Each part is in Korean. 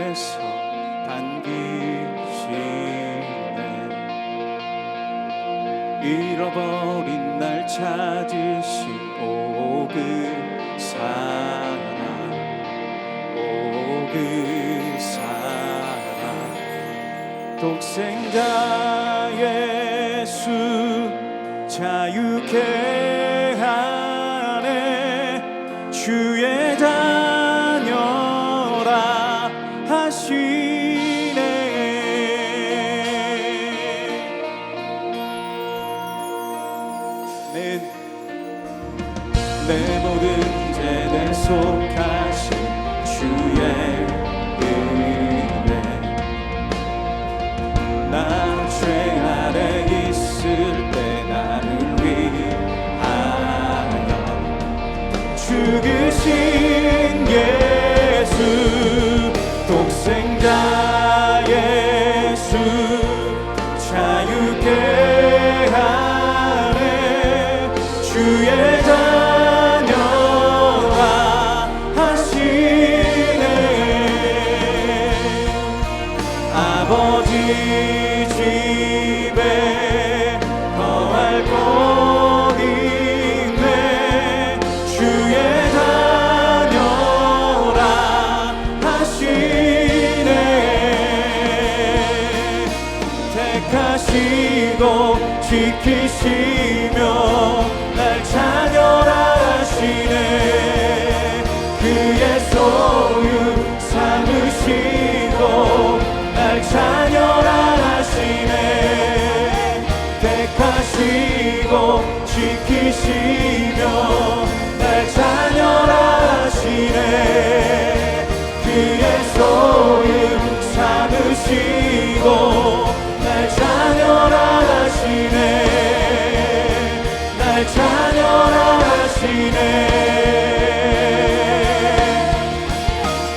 손에서 반기시네. 잃어버린 날 찾으신 오 그 사랑, 오 그 사랑. 독생자 예수 자유케 하네. 주의 자녀라 하시네. 내 모든 죄에 속하신 주의 은혜. 나 죄 아래 있을 때 나를 위하여 죽으신 예수, 독생자 예수 자유케 하네. 주의 자녀라 하시네. 아버지 집에 거할 곳 있네. 주의 자녀라 하시네. 택하시고 지키시며 날 자녀라 하시네. 그의 소유 삼으시고 날 자녀라 하시네. 택하시고 지키시며 날 자녀라 하시네. 그의 소유 삼으시고 날 자녀라 하시네. 날 자녀라 하시네.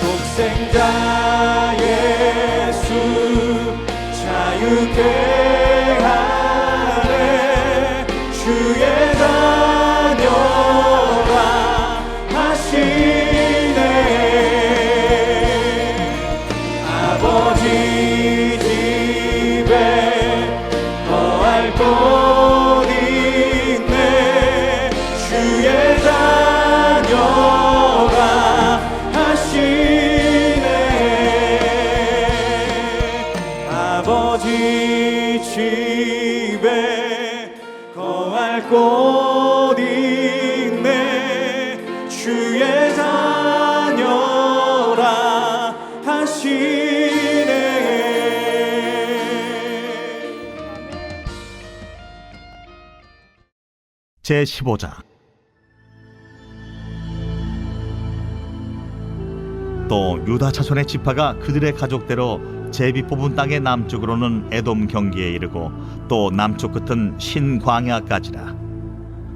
독생자 예수 자유케 하네. 주의 자녀라 하시네. 아버지 집에 거할 곳 있네. 주의 자녀라 하시네. 아버지 집에 거할 곳 있네. 주의 자녀라 하시네. 제15장. 또 유다 자손의 지파가 그들의 가족대로 제비 뽑은 땅의 남쪽으로는 에돔 경기에 이르고 또 남쪽 끝은 신광야까지라.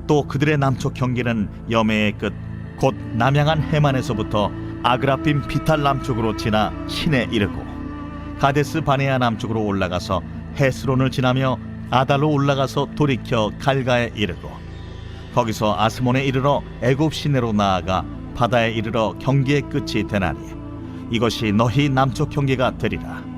또 그들의 남쪽 경계는 여매의 끝 곧 남양한 해만에서부터 아그라빔 비탈 남쪽으로 지나 신에 이르고 가데스 바네아 남쪽으로 올라가서 헤스론을 지나며 아달로 올라가서 돌이켜 갈가에 이르고 거기서 아스몬에 이르러 애굽 시내로 나아가 바다에 이르러 경계의 끝이 되나니 이것이 너희 남쪽 경계가 되리라.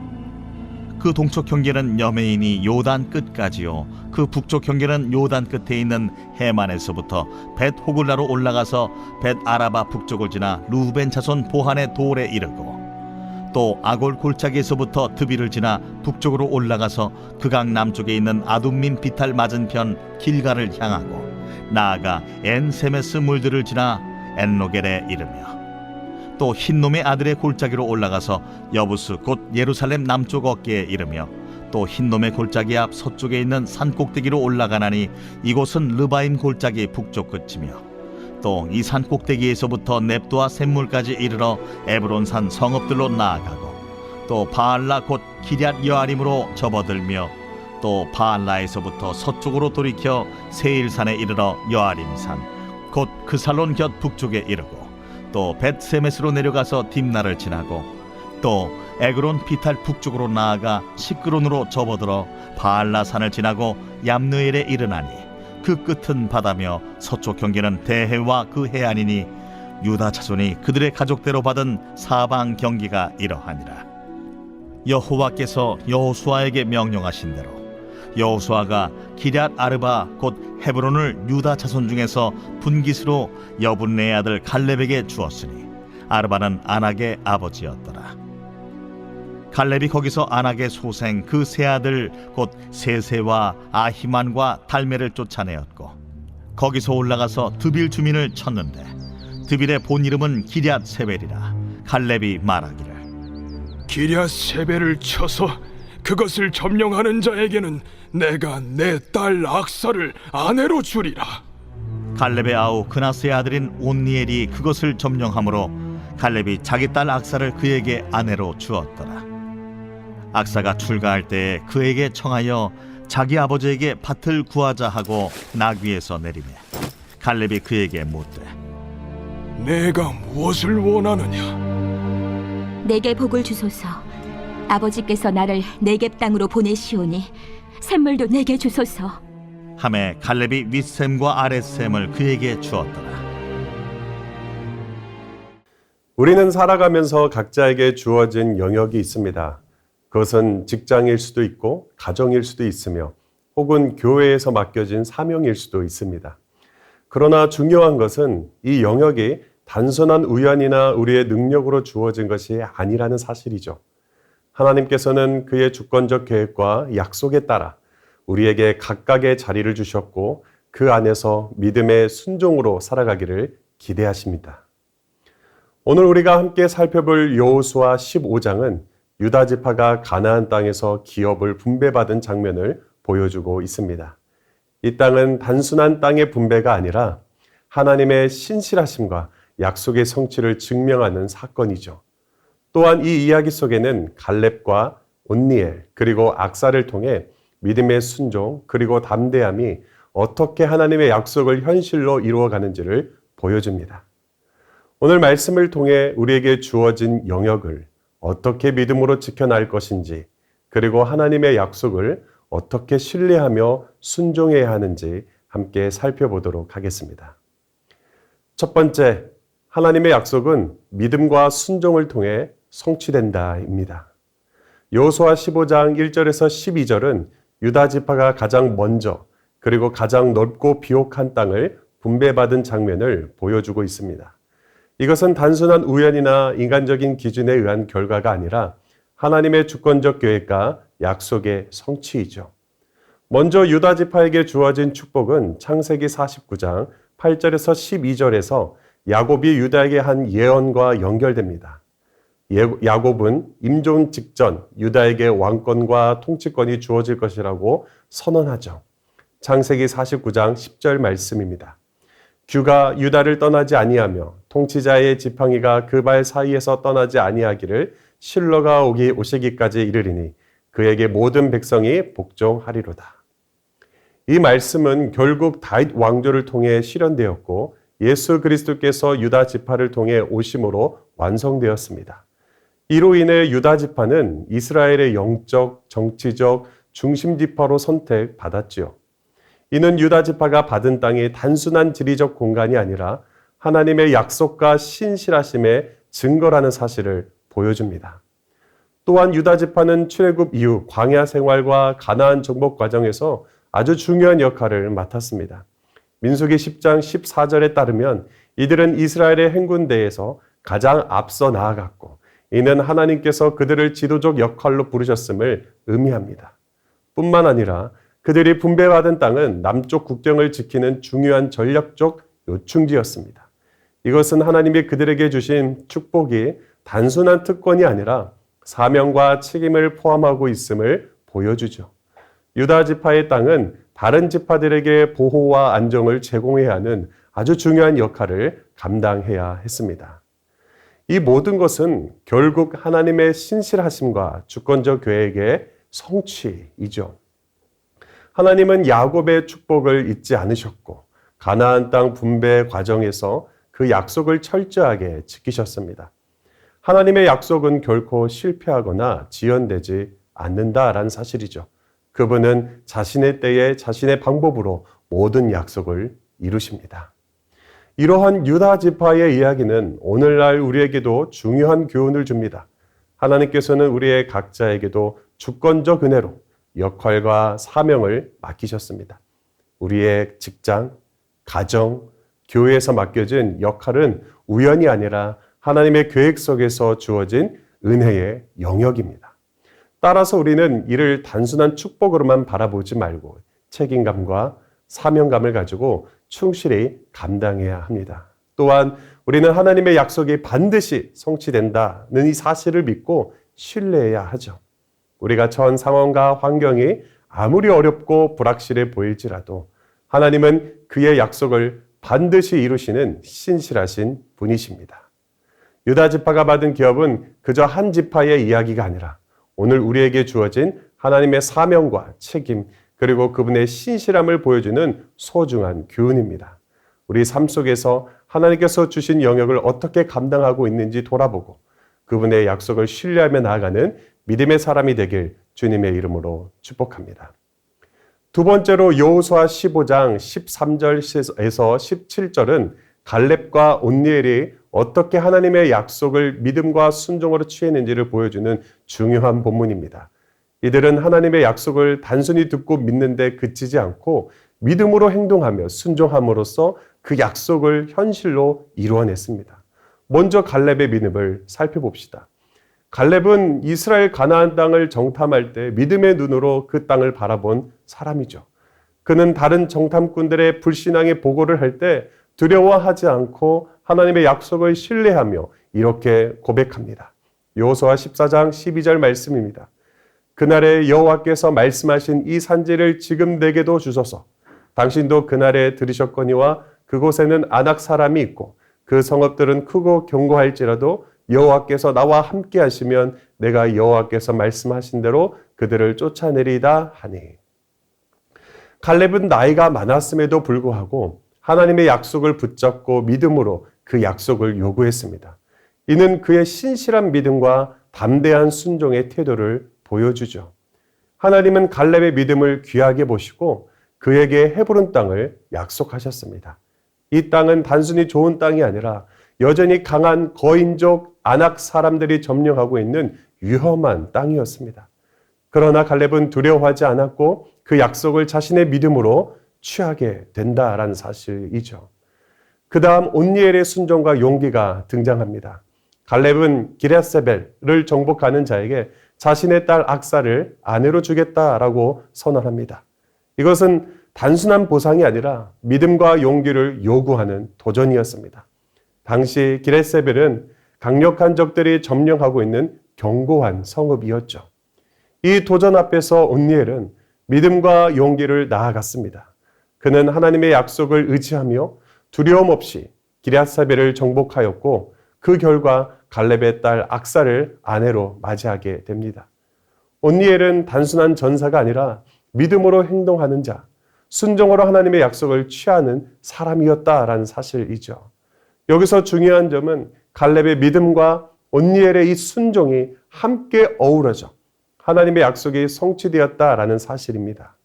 그 동쪽 경계는 여메인이 요단 끝까지요, 그 북쪽 경계는 요단 끝에 있는 해만에서부터 벳 호글라로 올라가서 벳 아라바 북쪽을 지나 루벤 자손 보한의 돌에 이르고 또 아골 골짜기에서부터 드비를 지나 북쪽으로 올라가서 그강 남쪽에 있는 아둠민 비탈 맞은편 길가를 향하고 나아가 엔세메스 물들을 지나 엔로겔에 이르며 또 흰놈의 아들의 골짜기로 올라가서 여부스 곧 예루살렘 남쪽 어깨에 이르며 또 흰놈의 골짜기 앞 서쪽에 있는 산 꼭대기로 올라가나니 이곳은 르바임 골짜기 북쪽 끝이며 또 이 산 꼭대기에서부터 넵도아 샘물까지 이르러 에브론산 성읍들로 나아가고 또 바알라 곧 기럇 여아림으로 접어들며 또 바알라에서부터 서쪽으로 돌이켜 세일산에 이르러 여아림산 곧 그 살론 곁 북쪽에 이르고 또 벳세메스로 내려가서 딥나를 지나고 또 에그론 비탈 북쪽으로 나아가 시끄론으로 접어들어 바알라산을 지나고 얌느엘에 이르나니 그 끝은 바다며 서쪽 경계는 대해와 그 해안이니 유다 자손이 그들의 가족대로 받은 사방 경계가 이러하니라. 여호와께서 여호수아에게 명령하신 대로 여호수아가 기럇 아르바 곧 헤브론을 유다 자손 중에서 분깃으로 여분네의 아들 갈렙에게 주었으니 아르바는 아낙의 아버지였더라. 갈렙이 거기서 아낙의 소생 그 세 아들 곧 세세와 아히만과 달메를 쫓아내었고 거기서 올라가서 드빌 주민을 쳤는데 드빌의 본 이름은 기럇 세벨이라. 갈렙이 말하기를 기럇 세벨을 쳐서 그것을 점령하는 자에게는 내가 내 딸 악사를 아내로 주리라. 갈렙의 아우 그나스의 아들인 온니엘이 그것을 점령하므로 갈렙이 자기 딸 악사를 그에게 아내로 주었더라. 악사가 출가할 때에 그에게 청하여 자기 아버지에게 밭을 구하자 하고 나귀에서 내리매 갈렙이 그에게 묻되 내가 무엇을 원하느냐? 내게 복을 주소서. 아버지께서 나를 네겝 땅으로 보내시오니 샘물도 내게 주소서. 하매 갈렙이 윗샘과 아랫샘을 그에게 주었더라. 우리는 살아가면서 각자에게 주어진 영역이 있습니다. 그것은 직장일 수도 있고 가정일 수도 있으며 혹은 교회에서 맡겨진 사명일 수도 있습니다. 그러나 중요한 것은 이 영역이 단순한 우연이나 우리의 능력으로 주어진 것이 아니라는 사실이죠. 하나님께서는 그의 주권적 계획과 약속에 따라 우리에게 각각의 자리를 주셨고 그 안에서 믿음의 순종으로 살아가기를 기대하십니다. 오늘 우리가 함께 살펴볼 여호수아 15장은 유다 지파가 가나안 땅에서 기업을 분배받은 장면을 보여주고 있습니다. 이 땅은 단순한 땅의 분배가 아니라 하나님의 신실하심과 약속의 성취를 증명하는 사건이죠. 또한 이 이야기 속에는 갈렙과 온니엘 그리고 악사를 통해 믿음의 순종 그리고 담대함이 어떻게 하나님의 약속을 현실로 이루어가는지를 보여줍니다. 오늘 말씀을 통해 우리에게 주어진 영역을 어떻게 믿음으로 지켜낼 것인지 그리고 하나님의 약속을 어떻게 신뢰하며 순종해야 하는지 함께 살펴보도록 하겠습니다. 첫 번째, 하나님의 약속은 믿음과 순종을 통해 성취된다입니다. 여호수아 15장 1절에서 12절은 유다 지파가 가장 먼저 그리고 가장 넓고 비옥한 땅을 분배받은 장면을 보여주고 있습니다. 이것은 단순한 우연이나 인간적인 기준에 의한 결과가 아니라 하나님의 주권적 계획과 약속의 성취이죠. 먼저 유다 지파에게 주어진 축복은 창세기 49장 8절에서 12절에서 야곱이 유다에게 한 예언과 연결됩니다. 야곱은 임종 직전 유다에게 왕권과 통치권이 주어질 것이라고 선언하죠. 창세기 49장 10절 말씀입니다. 규가 유다를 떠나지 아니하며 통치자의 지팡이가 그 발 사이에서 떠나지 아니하기를 실로가 오시기까지 이르리니 그에게 모든 백성이 복종하리로다. 이 말씀은 결국 다윗 왕조를 통해 실현되었고 예수 그리스도께서 유다 지파를 통해 오심으로 완성되었습니다. 이로 인해 유다 지파는 이스라엘의 영적, 정치적 중심 지파로 선택받았지요. 이는 유다 지파가 받은 땅이 단순한 지리적 공간이 아니라 하나님의 약속과 신실하심의 증거라는 사실을 보여줍니다. 또한 유다 지파는 출애굽 이후 광야 생활과 가나안 정복 과정에서 아주 중요한 역할을 맡았습니다. 민수기 10장 14절에 따르면 이들은 이스라엘의 행군대에서 가장 앞서 나아갔고 이는 하나님께서 그들을 지도적 역할로 부르셨음을 의미합니다. 뿐만 아니라 그들이 분배받은 땅은 남쪽 국경을 지키는 중요한 전략적 요충지였습니다. 이것은 하나님이 그들에게 주신 축복이 단순한 특권이 아니라 사명과 책임을 포함하고 있음을 보여주죠. 유다 지파의 땅은 다른 지파들에게 보호와 안정을 제공해야 하는 아주 중요한 역할을 감당해야 했습니다. 이 모든 것은 결국 하나님의 신실하심과 주권적 계획의 성취이죠. 하나님은 야곱의 축복을 잊지 않으셨고 가나안 땅 분배 과정에서 그 약속을 철저하게 지키셨습니다. 하나님의 약속은 결코 실패하거나 지연되지 않는다라는 사실이죠. 그분은 자신의 때에 자신의 방법으로 모든 약속을 이루십니다. 이러한 유다 지파의 이야기는 오늘날 우리에게도 중요한 교훈을 줍니다. 하나님께서는 우리의 각자에게도 주권적 은혜로 역할과 사명을 맡기셨습니다. 우리의 직장, 가정, 교회에서 맡겨진 역할은 우연이 아니라 하나님의 계획 속에서 주어진 은혜의 영역입니다. 따라서 우리는 이를 단순한 축복으로만 바라보지 말고 책임감과 사명감을 가지고 충실히 감당해야 합니다. 또한 우리는 하나님의 약속이 반드시 성취된다는 이 사실을 믿고 신뢰해야 하죠. 우리가 처한 상황과 환경이 아무리 어렵고 불확실해 보일지라도 하나님은 그의 약속을 반드시 이루시는 신실하신 분이십니다. 유다 지파가 받은 기업은 그저 한 지파의 이야기가 아니라 오늘 우리에게 주어진 하나님의 사명과 책임 그리고 그분의 신실함을 보여주는 소중한 교훈입니다. 우리 삶 속에서 하나님께서 주신 영역을 어떻게 감당하고 있는지 돌아보고 그분의 약속을 신뢰하며 나아가는 믿음의 사람이 되길 주님의 이름으로 축복합니다. 두 번째로 여호수아 15장 13절에서 17절은 갈렙과 온니엘이 어떻게 하나님의 약속을 믿음과 순종으로 취했는지를 보여주는 중요한 본문입니다. 이들은 하나님의 약속을 단순히 듣고 믿는데 그치지 않고 믿음으로 행동하며 순종함으로써 그 약속을 현실로 이루어냈습니다. 먼저 갈렙의 믿음을 살펴봅시다. 갈렙은 이스라엘 가나안 땅을 정탐할 때 믿음의 눈으로 그 땅을 바라본 사람이죠. 그는 다른 정탐꾼들의 불신앙의 보고를 할 때 두려워하지 않고 하나님의 약속을 신뢰하며 이렇게 고백합니다. 여호수아 14장 12절 말씀입니다. 그날에 여호와께서 말씀하신 이 산지를 지금 내게도 주소서. 당신도 그날에 들으셨거니와 그곳에는 아낙 사람이 있고 그 성읍들은 크고 견고할지라도 여호와께서 나와 함께 하시면 내가 여호와께서 말씀하신 대로 그들을 쫓아내리다 하니. 갈렙은 나이가 많았음에도 불구하고 하나님의 약속을 붙잡고 믿음으로 그 약속을 요구했습니다. 이는 그의 신실한 믿음과 담대한 순종의 태도를 보여주죠. 하나님은 갈렙의 믿음을 귀하게 보시고 그에게 헤브론 땅을 약속하셨습니다. 이 땅은 단순히 좋은 땅이 아니라 여전히 강한 거인족 아낙 사람들이 점령하고 있는 위험한 땅이었습니다. 그러나 갈렙은 두려워하지 않았고 그 약속을 자신의 믿음으로 취하게 된다라는 사실이죠. 그 다음 온니엘의 순종과 용기가 등장합니다. 갈렙은 기럇세벨을 정복하는 자에게 자신의 딸 악사를 아내로 주겠다라고 선언합니다. 이것은 단순한 보상이 아니라 믿음과 용기를 요구하는 도전이었습니다. 당시 기럇세벨은 강력한 적들이 점령하고 있는 견고한 성읍이었죠. 이 도전 앞에서 온니엘은 믿음과 용기를 나아갔습니다. 그는 하나님의 약속을 의지하며 두려움 없이 기럇세벨을 정복하였고 그 결과 갈렙의 딸 악사를 아내로 맞이하게 됩니다. 온니엘은 단순한 전사가 아니라 믿음으로 행동하는 자, 순종으로 하나님의 약속을 취하는 사람이었다라는 사실이죠. 여기서 중요한 점은 갈렙의 믿음과 온니엘의 이 순종이 함께 어우러져 하나님의 약속이 성취되었다라는 사실입니다.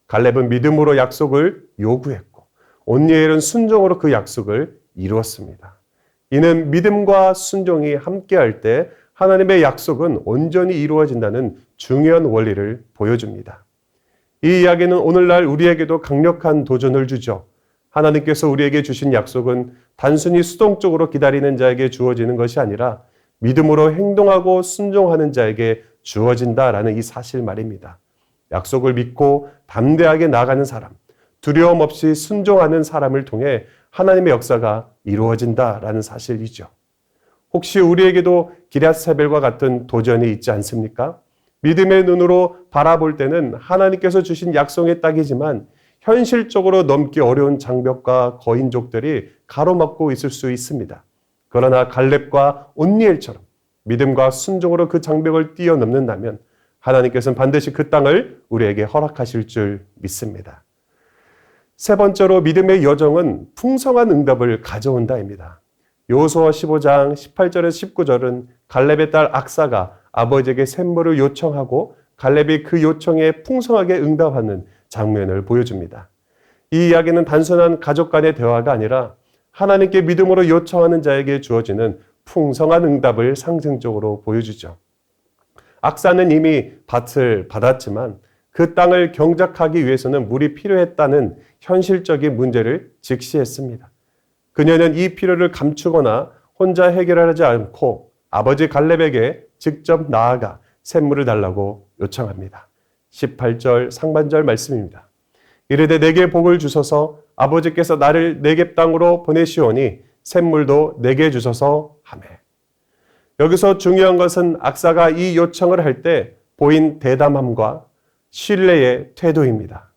갈렙은 믿음으로 약속을 요구했고 온니엘은 순종으로 그 약속을 이루었습니다. 이는 믿음과 순종이 함께할 때 하나님의 약속은 온전히 이루어진다는 중요한 원리를 보여줍니다. 이 이야기는 오늘날 우리에게도 강력한 도전을 주죠. 하나님께서 우리에게 주신 약속은 단순히 수동적으로 기다리는 자에게 주어지는 것이 아니라 믿음으로 행동하고 순종하는 자에게 주어진다라는 이 사실 말입니다. 약속을 믿고 담대하게 나아가는 사람, 두려움 없이 순종하는 사람을 통해 하나님의 역사가 이루어진다라는 사실이죠. 혹시 우리에게도 기럇세벨과 같은 도전이 있지 않습니까? 믿음의 눈으로 바라볼 때는 하나님께서 주신 약속의 땅이지만 현실적으로 넘기 어려운 장벽과 거인족들이 가로막고 있을 수 있습니다. 그러나 갈렙과 온니엘처럼 믿음과 순종으로 그 장벽을 뛰어넘는다면 하나님께서는 반드시 그 땅을 우리에게 허락하실 줄 믿습니다. 세 번째로 믿음의 여정은 풍성한 응답을 가져온다입니다. 여호수아 15장 18절에서 19절은 갈렙의 딸 악사가 아버지에게 샘물을 요청하고 갈렙이 그 요청에 풍성하게 응답하는 장면을 보여줍니다. 이 이야기는 단순한 가족 간의 대화가 아니라 하나님께 믿음으로 요청하는 자에게 주어지는 풍성한 응답을 상징적으로 보여주죠. 악사는 이미 밭을 받았지만 그 땅을 경작하기 위해서는 물이 필요했다는 현실적인 문제를 직시했습니다. 그녀는 이 필요를 감추거나 혼자 해결하지 않고 아버지 갈렙에게 직접 나아가 샘물을 달라고 요청합니다. 18절 상반절 말씀입니다. 이르되 내게 복을 주소서 아버지께서 나를 네겝 땅으로 보내시오니 샘물도 내게 주소서 하매. 여기서 중요한 것은 악사가 이 요청을 할 때 보인 대담함과 신뢰의 태도입니다.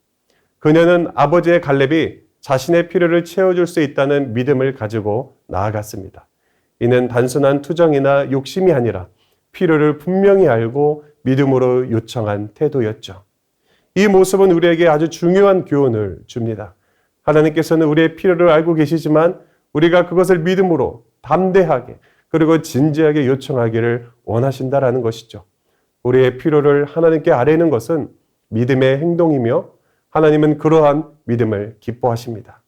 그녀는 아버지의 갈렙이 자신의 필요를 채워줄 수 있다는 믿음을 가지고 나아갔습니다. 이는 단순한 투정이나 욕심이 아니라 필요를 분명히 알고 믿음으로 요청한 태도였죠. 이 모습은 우리에게 아주 중요한 교훈을 줍니다. 하나님께서는 우리의 필요를 알고 계시지만 우리가 그것을 믿음으로 담대하게 그리고 진지하게 요청하기를 원하신다라는 것이죠. 우리의 필요를 하나님께 아뢰는 것은 믿음의 행동이며 하나님은 그러한 믿음을 기뻐하십니다.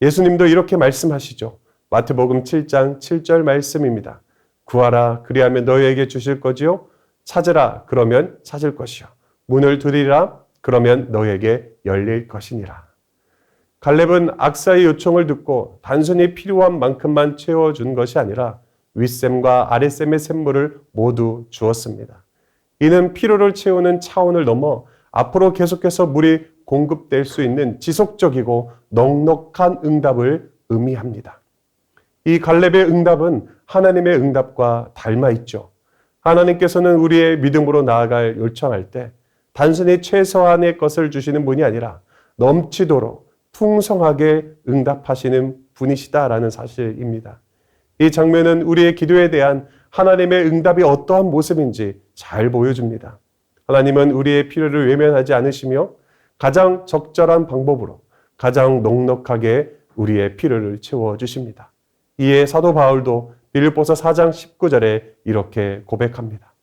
예수님도 이렇게 말씀하시죠. 마태복음 7장 7절 말씀입니다. 구하라 그리하면 너희에게 주실 거지요. 찾으라 그러면 찾을 것이요. 문을 두드리라 그러면 너희에게 열릴 것이니라. 갈렙은 악사의 요청을 듣고 단순히 필요한 만큼만 채워준 것이 아니라 윗샘과 아랫샘의 샘물을 모두 주었습니다. 이는 필요를 채우는 차원을 넘어 앞으로 계속해서 물이 공급될 수 있는 지속적이고 넉넉한 응답을 의미합니다. 이 갈렙의 응답은 하나님의 응답과 닮아 있죠. 하나님께서는 우리의 믿음으로 나아갈 요청할 때 단순히 최소한의 것을 주시는 분이 아니라 넘치도록 풍성하게 응답하시는 분이시다라는 사실입니다. 이 장면은 우리의 기도에 대한 하나님의 응답이 어떠한 모습인지 잘 보여줍니다. 하나님은 우리의 필요를 외면하지 않으시며 가장 적절한 방법으로 가장 넉넉하게 우리의 필요를 채워주십니다. 이에 사도 바울도 빌립보서 4장 19절에 이렇게 고백합니다.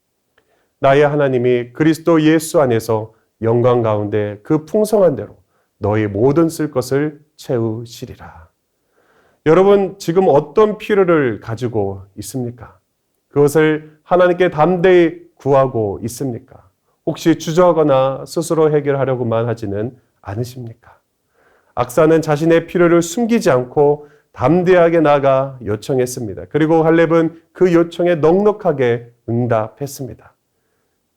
나의 하나님이 그리스도 예수 안에서 영광 가운데 그 풍성한 대로 너희 모든 쓸 것을 채우시리라. 여러분 지금 어떤 필요를 가지고 있습니까? 그것을 하나님께 담대히 구하고 있습니까? 혹시 주저하거나 스스로 해결하려고만 하지는 않으십니까? 악사는 자신의 필요를 숨기지 않고 담대하게 나아가 요청했습니다. 그리고 갈렙은 그 요청에 넉넉하게 응답했습니다.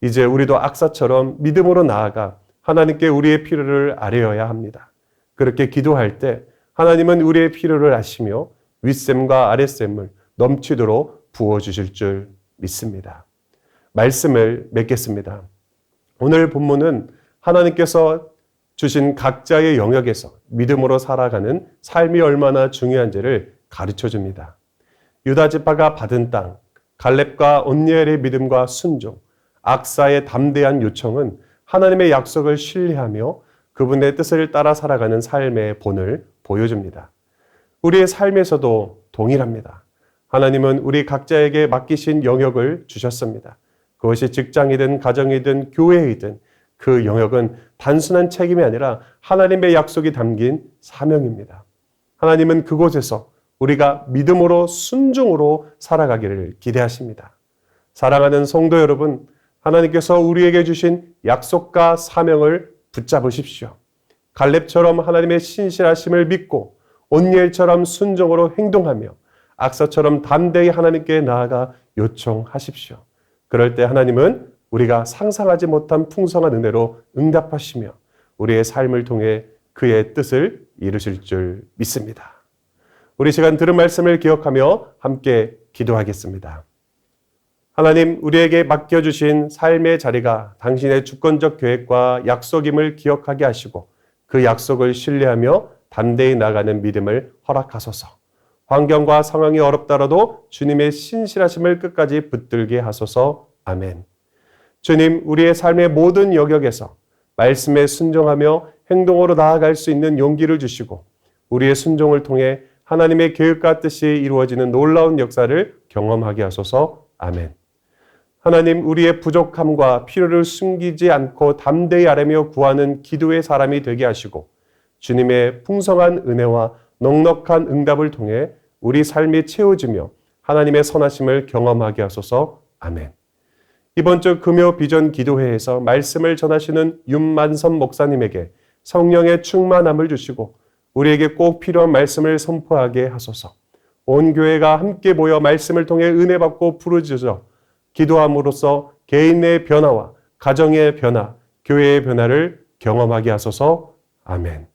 이제 우리도 악사처럼 믿음으로 나아가 하나님께 우리의 필요를 아뢰어야 합니다. 그렇게 기도할 때 하나님은 우리의 필요를 아시며 윗샘과 아랫샘을 넘치도록 부어주실 줄 믿습니다. 말씀을 맺겠습니다. 오늘 본문은 하나님께서 주신 각자의 영역에서 믿음으로 살아가는 삶이 얼마나 중요한지를 가르쳐 줍니다. 유다 지파가 받은 땅, 갈렙과 온니엘의 믿음과 순종, 악사의 담대한 요청은 하나님의 약속을 신뢰하며 그분의 뜻을 따라 살아가는 삶의 본을 보여줍니다. 우리의 삶에서도 동일합니다. 하나님은 우리 각자에게 맡기신 영역을 주셨습니다. 그것이 직장이든 가정이든 교회이든 그 영역은 단순한 책임이 아니라 하나님의 약속이 담긴 사명입니다. 하나님은 그곳에서 우리가 믿음으로 순종으로 살아가기를 기대하십니다. 사랑하는 성도 여러분, 하나님께서 우리에게 주신 약속과 사명을 붙잡으십시오. 갈렙처럼 하나님의 신실하심을 믿고 온니엘처럼 순종으로 행동하며 악사처럼 담대히 하나님께 나아가 요청하십시오. 그럴 때 하나님은 우리가 상상하지 못한 풍성한 은혜로 응답하시며 우리의 삶을 통해 그의 뜻을 이루실 줄 믿습니다. 우리 시간 들은 말씀을 기억하며 함께 기도하겠습니다. 하나님, 우리에게 맡겨주신 삶의 자리가 당신의 주권적 계획과 약속임을 기억하게 하시고 그 약속을 신뢰하며 담대히 나가는 믿음을 허락하소서. 환경과 상황이 어렵더라도 주님의 신실하심을 끝까지 붙들게 하소서. 아멘. 주님, 우리의 삶의 모든 영역에서 말씀에 순종하며 행동으로 나아갈 수 있는 용기를 주시고 우리의 순종을 통해 하나님의 계획과 뜻이 이루어지는 놀라운 역사를 경험하게 하소서. 아멘. 하나님, 우리의 부족함과 필요를 숨기지 않고 담대히 아뢰며 구하는 기도의 사람이 되게 하시고 주님의 풍성한 은혜와 넉넉한 응답을 통해 우리 삶이 채워지며 하나님의 선하심을 경험하게 하소서. 아멘. 이번 주 금요 비전 기도회에서 말씀을 전하시는 윤만선 목사님에게 성령의 충만함을 주시고 우리에게 꼭 필요한 말씀을 선포하게 하소서. 온 교회가 함께 모여 말씀을 통해 은혜 받고 부르짖어 기도함으로써 개인의 변화와 가정의 변화, 교회의 변화를 경험하게 하소서. 아멘.